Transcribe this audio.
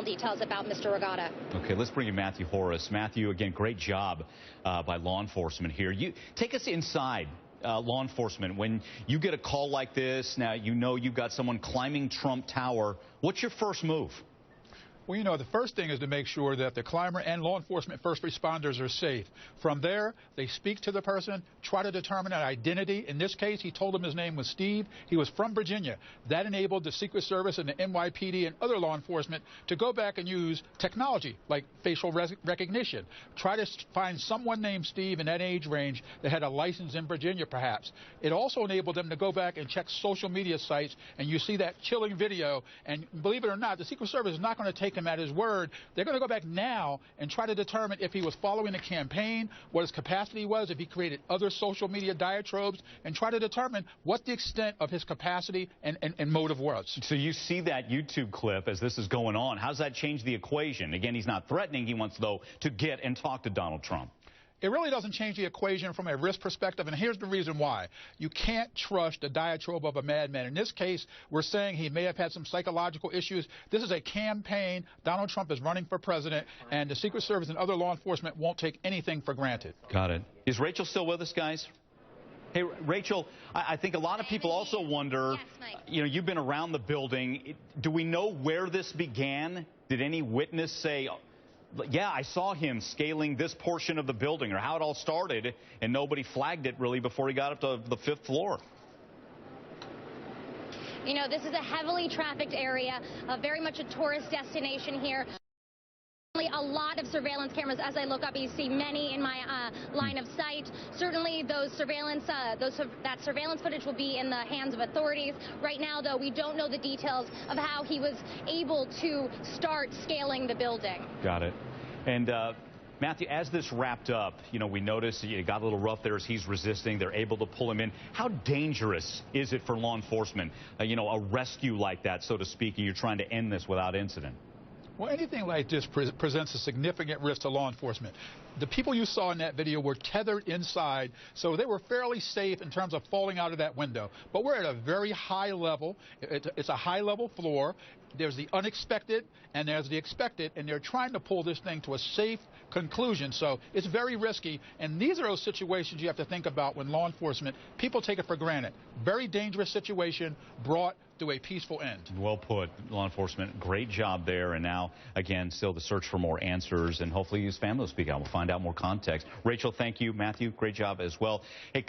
Details about Mr. Regatta. Okay, let's bring in Matthew Horace. Matthew, again, great job by law enforcement here. You take us inside law enforcement. When you get a call like this, now you know you've got someone climbing Trump Tower. What's your first move? Well, you know, the first thing is to make sure that the climber and law enforcement first responders are safe. From there, they speak to the person, try to determine an identity. In this case, he told them his name was Steve. He was from Virginia. That enabled the Secret Service and the NYPD and other law enforcement to go back and use technology like facial recognition. Try to find someone named Steve in that age range that had a license in Virginia, perhaps. It also enabled them to go back and check social media sites, and you see that chilling video. And believe it or not, the Secret Service is not going to take him at his word. They're going to go back now and try to determine if he was following a campaign, what his capacity was, if he created other social media diatribes, and try to determine what the extent of his capacity and motive was. So you see that YouTube clip as this is going on. How's that change the equation? Again, he's not threatening. He wants, though, to get and talk to Donald Trump. It really doesn't change the equation from a risk perspective, and here's the reason why. You can't trust the diatribe of a madman. In this case, we're saying he may have had some psychological issues. This is a campaign. Donald Trump is running for president, and the Secret Service and other law enforcement won't take anything for granted. Got it. Is Rachel still with us, guys? Hey, Rachel, I think a lot of people also wonder, you know, you've been around the building. Do we know where this began? Did any witness say, yeah, I saw him scaling this portion of the building, or how it all started, and nobody flagged it really before he got up to the 5th floor? You know, this is a heavily trafficked area, very much a tourist destination here. A lot of surveillance cameras. As I look up, you see many in my line of sight. Certainly those surveillance, that surveillance footage will be in the hands of authorities. Right now, though, we don't know the details of how he was able to start scaling the building. Got it. And Matthew, as this wrapped up, you know, we noticed it got a little rough there as he's resisting. They're able to pull him in. How dangerous is it for law enforcement, you know, a rescue like that, so to speak, and you're trying to end this without incident? Well, anything like this presents a significant risk to law enforcement. The people you saw in that video were tethered inside, so they were fairly safe in terms of falling out of that window. But we're at a very high level. It's a high-level floor. There's the unexpected and there's the expected, and they're trying to pull this thing to a safe conclusion. So it's very risky, and these are those situations you have to think about when law enforcement, people take it for granted. Very dangerous situation brought to a peaceful end. Well put, law enforcement. Great job there. And now, again, still the search for more answers, and hopefully his family will speak out. We'll find out more context. Rachel, thank you. Matthew, great job as well. Hey,